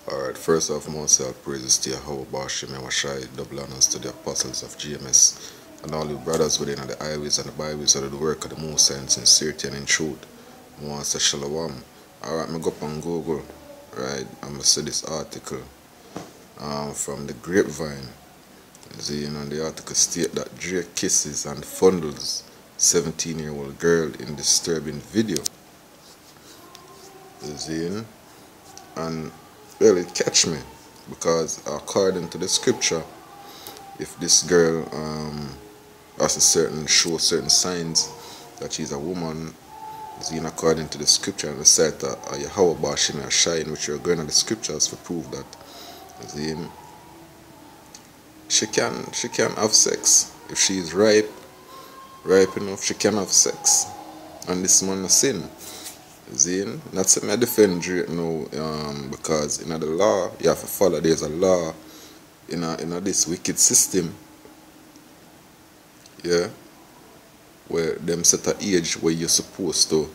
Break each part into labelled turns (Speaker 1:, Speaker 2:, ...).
Speaker 1: Alright, first off, most all praises to Yahweh Shai, double honors to the apostles of GMS, and all the brothers within the highways and the byways that do the work of the Most High in sincerity and in truth. I want to say shalom. Alright, I go up on Google, right, I'm going to see this article from the Grapevine. See, the article state that Drake kisses and fondles 17-year-old girl in disturbing video. See, and well, it catch me because according to the scripture, if this girl has show certain signs that she's a woman, then according to the scripture and the site Yahweh Shai, in which you're going to the scriptures to prove that, then she can have sex if she is ripe enough. She can have sex, and this man a sin. Zine, not saying I defend Drake now, because in the law you have to follow. There's a law in this wicked system, yeah, where them set an age where you're supposed to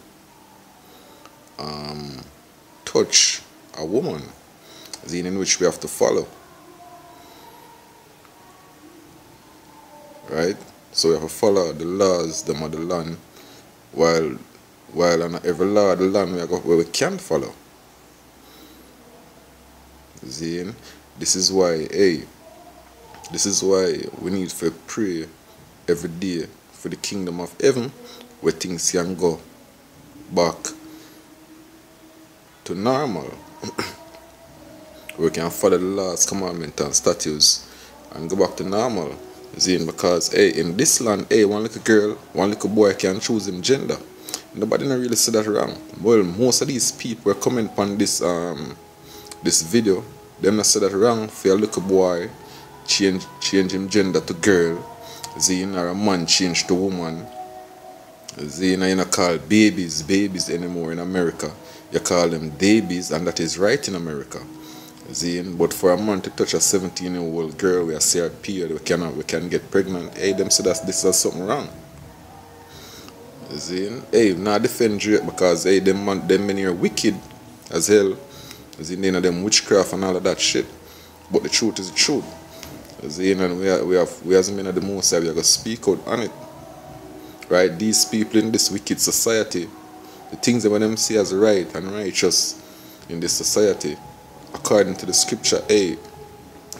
Speaker 1: touch a woman, zine, in which we have to follow, right? So we have to follow the laws, them of the land, while on every law of the land where we can follow. Zine, this is why we need to pray every day for the kingdom of heaven, where things can go back to normal. We can follow the laws, commandments and statutes and go back to normal. Zine, because in this land, one little girl, one little boy can choose him gender. Nobody not really say that wrong. Well, most of these people are coming upon this this video, them not say that wrong for a little boy change him gender to girl, zine, or a man change to woman. Zine, you not call babies anymore in America. You call them babies, and that is right in America. Zine, but for a man to touch a 17-year-old girl with a serious period, we can get pregnant. Them say that this is something wrong. Zine, not defend Drake because them men are wicked as hell. Zine, they know them witchcraft and all of that shit. But the truth is the truth. Zine, and we as men of the Most High, we are going to speak out on it. Right? These people in this wicked society, the things that them see as right and righteous in this society, according to the scripture, they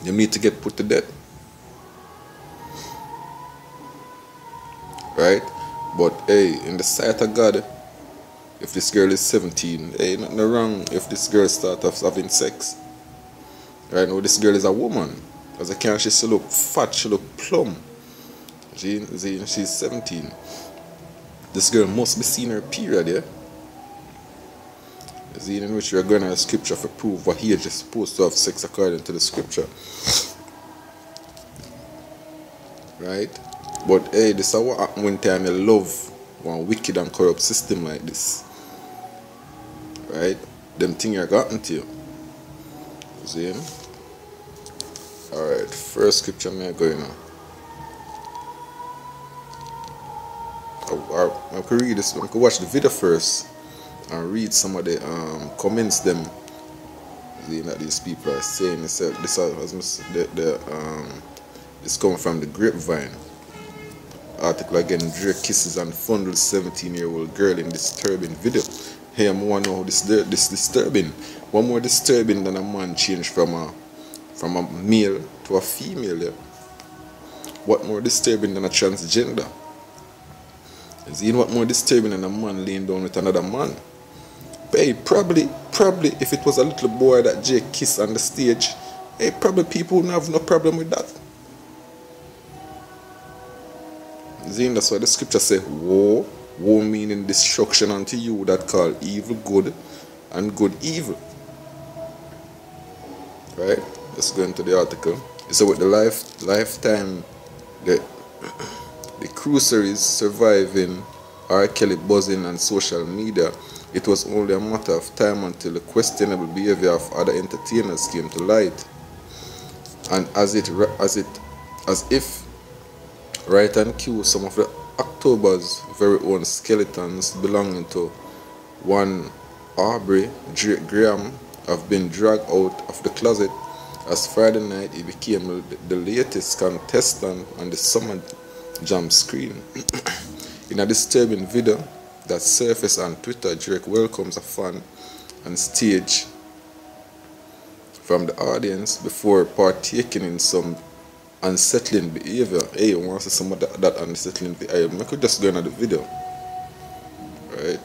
Speaker 1: need to get put to death. Right? But in the sight of God, if this girl is 17, nothing wrong if this girl starts off having sex. Right now, this girl is a woman. As I can, she still look fat, she look plump. She's 17. This girl must be seeing her period, yeah? In which we are going to the scripture to prove what he is just supposed to have sex according to the scripture. Right? But this is what happens when time you love one wicked and corrupt system like this. Right? Them things are gotten to you. See? Alright, first scripture I'm going on. I could read this, I could watch the video first and read some of the comments them that these people are saying. This coming from the Grapevine. Article again, Drake kisses and fondles 17-year-old girl in disturbing video. Hey, I want to know how this disturbing. One more disturbing than a man change from a male to a female. Yeah? What more disturbing than a transgender? Is what more disturbing than a man laying down with another man? But probably if it was a little boy that Jake kissed on the stage, probably people wouldn't have no problem with that. That's why the scripture says, woe meaning destruction unto you that call evil good and good evil. Right? Let's go into the article. So with the lifetime, the cruiseries surviving, R. Kelly buzzing on social media, it was only a matter of time until the questionable behavior of other entertainers came to light. And as if right on cue, some of the October's very own skeletons belonging to one Aubrey Drake Graham have been dragged out of the closet, as Friday night he became the latest contestant on the Summer Jam screen. In a disturbing video that surfaced on Twitter, Drake welcomes a fan on stage from the audience before partaking in some unsettling behavior. Hey, you want to see some of that unsettling behavior? I could just go into the video, right?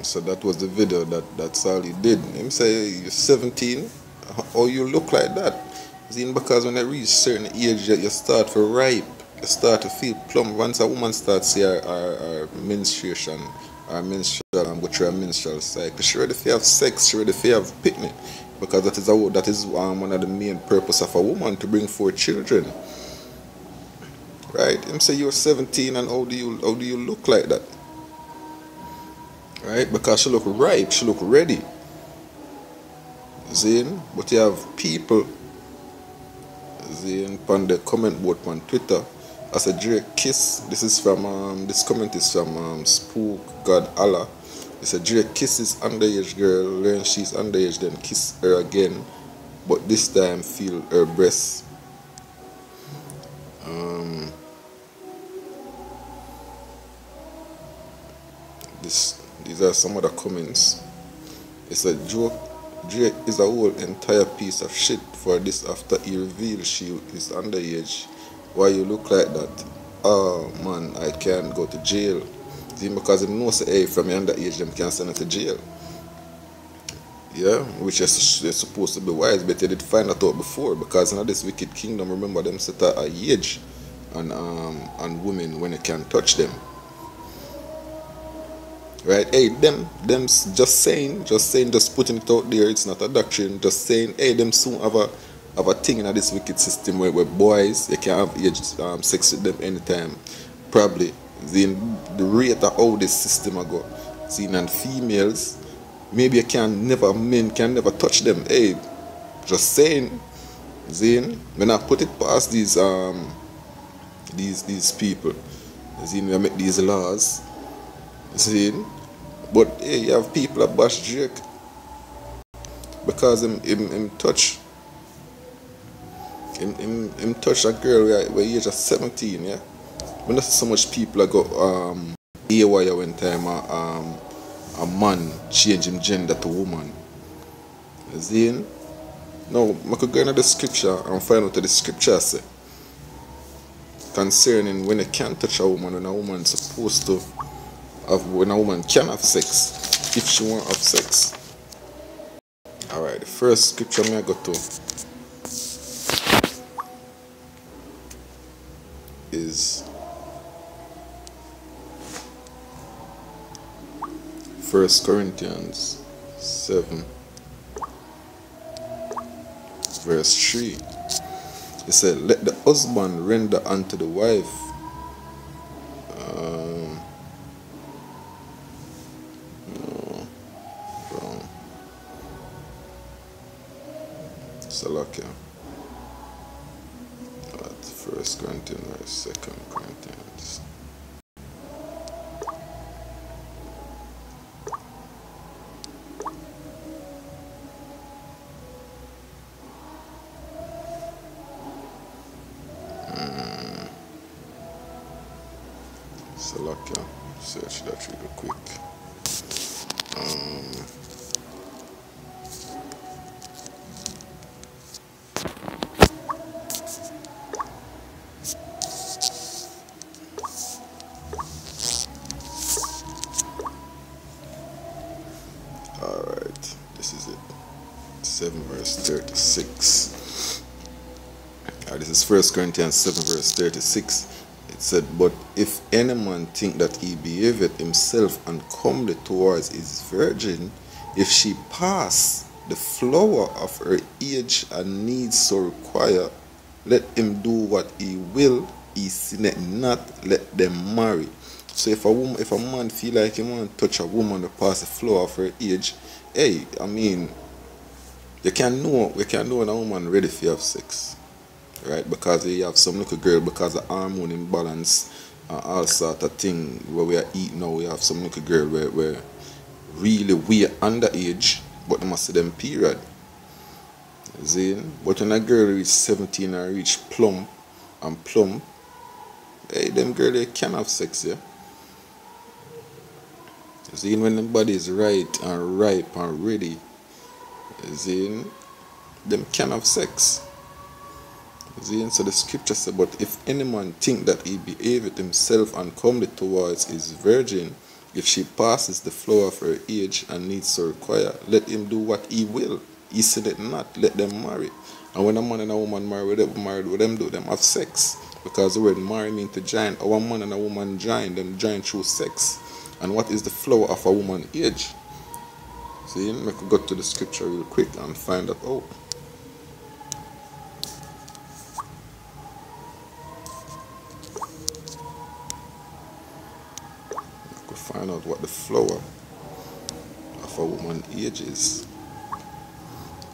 Speaker 1: So that was the video. That's all he did. Him say you're 17, how you look like that? See, because when I reach certain age, you start to ripe, you start to feel plump. Once a woman starts to see her menstruation, or menstrual, and go through a menstrual cycle, she ready to have sex, she ready to have picnic, because that is one of the main purpose of a woman, to bring forth children. Right? Him say you're 17, and how do you look like that? Right? Because she look ripe, she look ready. Zane, but you have people Zane on the comment board on Twitter as a Drake kiss. This is from this comment is from Spook God Allah. It's a Drake kisses underage girl, learn she's underage, then kiss her again, but this time feel her breasts. These are some of the comments. It's a joke. Drake is a whole entire piece of shit for this after he revealed she is underage. Why you look like that? Oh man, I can't go to jail. See, because he knows hey, from your underage them can send her to jail. Yeah, which is supposed to be wise, but they did find that out before, because in this wicked kingdom, remember them set a age on women when they can't touch them. Right? Hey, them just saying, just putting it out there, it's not a doctrine, just saying, hey, them soon have a thing in this wicked system where boys, they can have age sex with them anytime. Probably the rate of how this system go. See, and females, maybe men can never touch them. Hey, just saying, Zane, when I put it past these people, Zane, we make these laws. See, but hey, you have people that bash Drake because him touch a girl where age of 17, yeah. When there's so much people that go AY one time a man change him gender to woman. See? Now I could go into the scripture and find out what the scripture say concerning when you can't touch a woman, when a woman is supposed to when a woman can have sex, if she won't have sex. Alright, the first scripture I go to is 1 Corinthians 7 verse 3. It said, let the husband render unto the wife Salakia. First Corinthians or Second Corinthians. Salakia. Search that real quick. Alright, this is it. 7 verse 36. This is 1 Corinthians 7 verse 36. It said, but if any man think that he behaveth himself uncomely towards his virgin, if she pass the flower of her age and needs so require, let him do what he will, he sinneth not, let them marry. So if a man feel like he want to touch a woman to pass the flower of her age, hey, I mean, we can know when a woman ready for have sex. Right, because you have some little girl, because of hormone imbalance and all sort of thing where we are eating now, we have some little girl where really we are underage, but they must see them period. See? But when a girl reach 17 and reach plump, hey, them girl they can have sex, yeah. See, when the body is right and ripe and ready, see, them can have sex. See, so the scripture says, but if any man think that he behaveth himself uncomely towards his virgin, if she passes the flower of her age and needs to require, let him do what he will. He said it not, let them marry. And when a man and a woman marry, what them do? Them have sex. Because the word marry means to join. Our man and a woman join, them join through sex. And what is the flower of a woman's age? See, I could go to the scripture real quick and find that out. Find out what the flower of a woman's age is.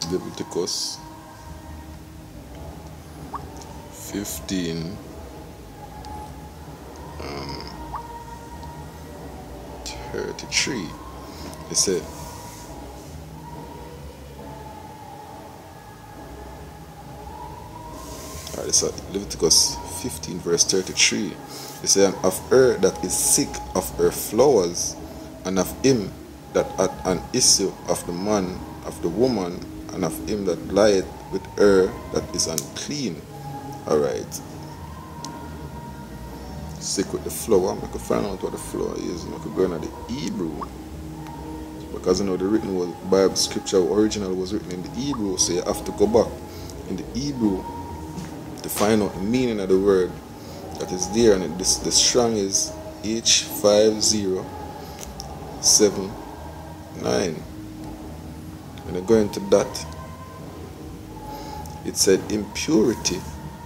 Speaker 1: Leviticus 15 33. It said, alright, it's Leviticus 15 verse 33. It said, of her that is sick of her flowers, and of him that hath an issue of the man, of the woman, and of him that lieth with her that is unclean. Alright. Sick with the flower. I could find out what the flower is. I could go into the Hebrew. Because you know the written was Bible scripture original was written in the Hebrew, so you have to go back in the Hebrew to find out the meaning of the word that is there, and the strong is H5079. When I go into that, it said impurity,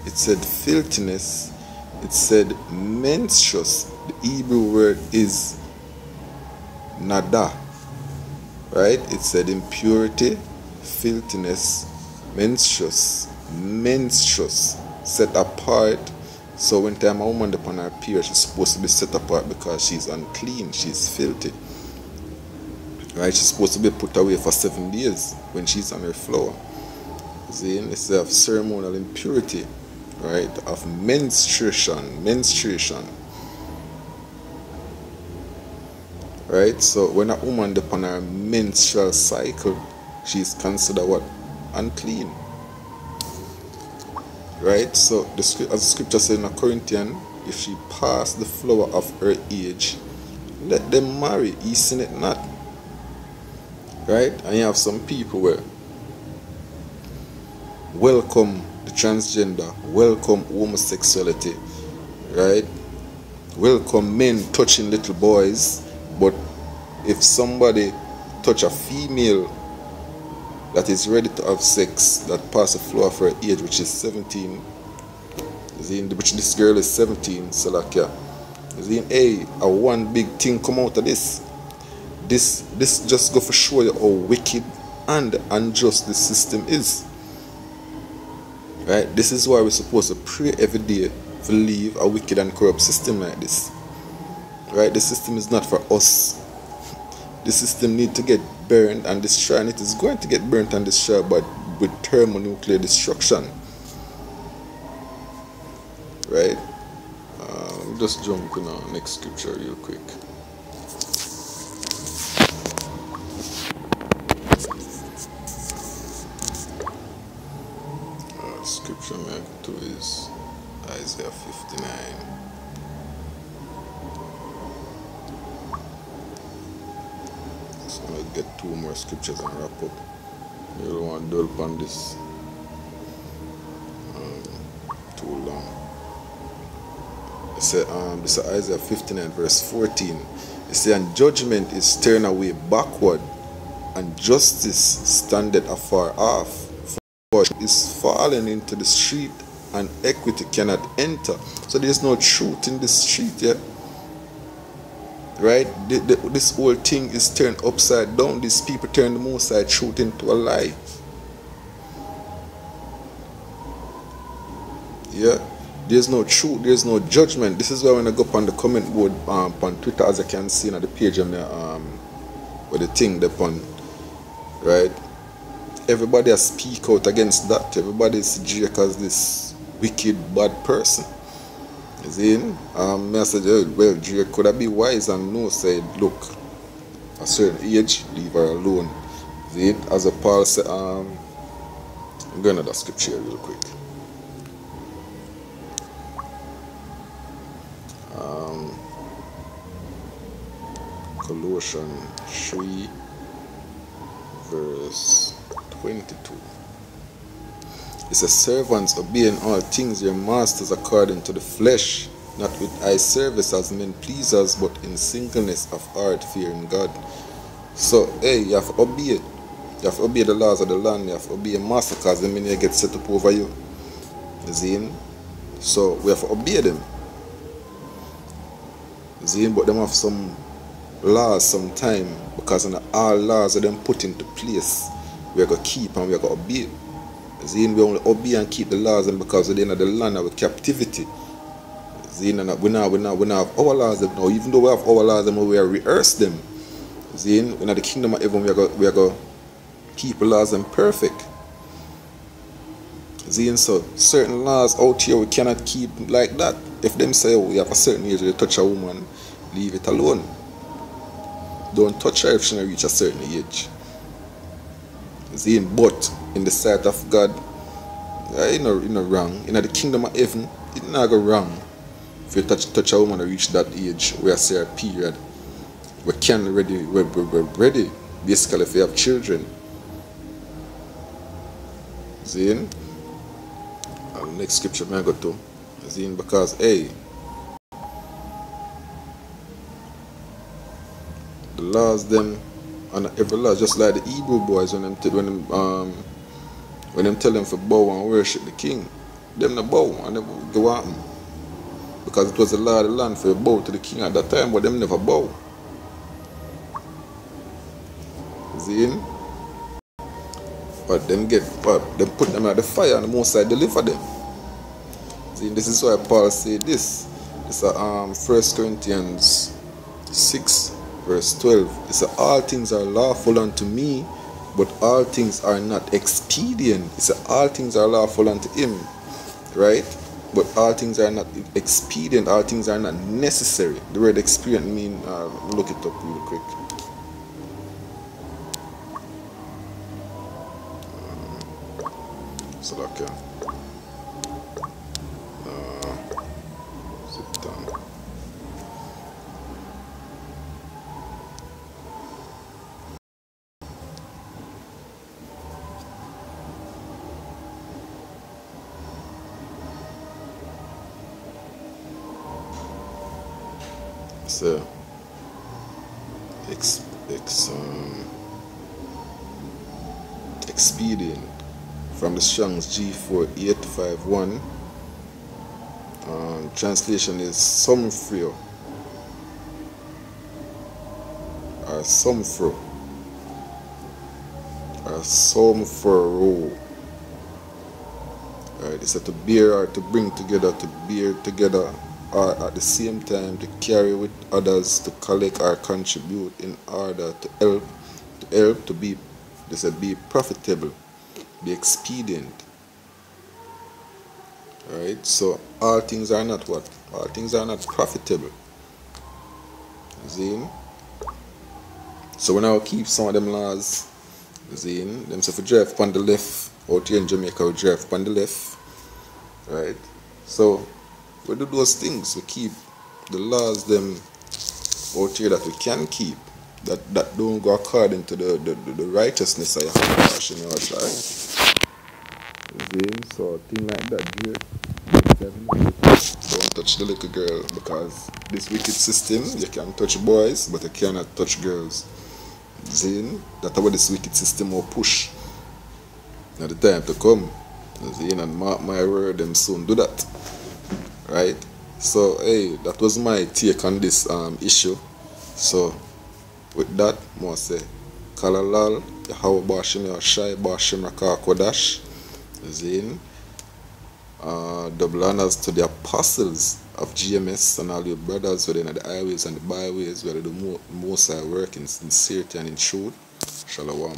Speaker 1: it said filthiness, it said menstruous. The Hebrew word is nada, right? It said impurity, filthiness, menstruous, set apart. So when time a woman upon her period, she's supposed to be set apart because she's unclean, she's filthy. Right? She's supposed to be put away for 7 days when she's on her floor. See, it's of ceremonial impurity, right? Of menstruation. Right? So when a woman upon her menstrual cycle, she's considered what? Unclean. Right, so as the scripture says in Corinthians, if she pass the flower of her age, let them marry, he sin it not. Right, and you have some people where welcome the transgender, welcome homosexuality, right, welcome men touching little boys, but if somebody touch a female that is ready to have sex, that pass the floor of her age, which is 17, which this girl is 17, Salakia. Hey, a one big thing come out of this. This just go for show you how wicked and unjust the system is. Right? This is why we're supposed to pray every day to leave a wicked and corrupt system like this. Right? The system is not for us. The system needs to get burned and destroyed, and it is going to get burnt and destroyed, but with thermonuclear destruction. Right? Just jump in our next scripture real quick. Scripture I'm going to is Isaiah 59. So I'm going to get 2 more scriptures and wrap up. You don't want to dwell upon this too long. It says, this is Isaiah 59 verse 14. It says, and judgment is turned away backward, and justice standeth afar off. For is fallen into the street, and equity cannot enter. So there's no truth in the street yet. Right? This whole thing is turned upside down. These people turn the Most High truth into a lie. Yeah? There's no truth, there's no judgment. This is why when I go up on the comment board on Twitter, as I can see on the page on the with the thing upon, right? Everybody has speak out against that. Everybody see Drake as this wicked, bad person. You see? I said, well, Drake could have been wise and know, said, look, a certain age, leave her alone. See? As a Paul said, I'm going to that scripture real quick. Colossians 3 verse 22. It says, servants, obey in all things your masters according to the flesh, not with eye service as men pleasers, but in singleness of heart, fearing God. So, hey, you have to obey it. You have to obey the laws of the land. You have to obey your master, because the minute get set up over you. You see? So, we have to obey them. You see? But them have some laws sometime, because all laws are them put into place. We are going to keep and we are going to obey. See, we only obey and keep the laws, and because we're in the land of captivity. See, we now have our laws now. Even though we have our laws, we are rehearse them. See, in the kingdom of heaven, we are going to keep the laws and perfect. See, so certain laws out here we cannot keep like that. If them say, oh, we have a certain age, you touch a woman, leave it alone. Don't touch her if she not reach a certain age. See, but in the sight of God, you know wrong. In the kingdom of heaven, it's not go wrong. If you touch a woman and reach that age, we are say a period, we can ready, we're ready. Basically, if you have children. See, and the next scripture I go to. See, because hey, the laws them. And every law, just like the Hebrew boys when them tell them to bow and worship the king, them not bow and they go on, because it was the law of the land for bow to the king at that time, but them never bow. See? But them put them at the fire and the Most High deliver them. See? This is why Paul said this. It's 1 Corinthians 6 verse 12. It says, all things are lawful unto me, but all things are not expedient. It says, all things are lawful unto him, right? But all things are not expedient. All things are not necessary. The word expedient mean, look it up real quick. So okay. Sit down. So, expedient from the Strong's G4851. Translation is sumfrio or sumfro or sumfro. Right? It's to bear or to bring together, to bear together, or at the same time to carry with others, to collect or contribute in order to help to be, they say, be profitable, be expedient. Right? So all things are not what? All things are not profitable. See? So when I keep some of them laws, see, them say if you drive on the left, out here in Jamaica we drive on the left. Right? So we do those things, we keep the laws them out here that we can keep, that don't go according to the righteousness of your heart in your life. So thing like that, don't touch the little girl, because this wicked system, you can touch boys but you cannot touch girls. That's what this wicked system will push. Now the time to come, and mark my word, them soon do that. Right? So hey, that was my take on this issue. So with that, I say Kalalal, Yahweh Bashim Yashai Bashim Rakakodash. Double honors to the apostles of GMS and all your brothers within the highways and the byways where the most are working in sincerity and in truth. Shalom.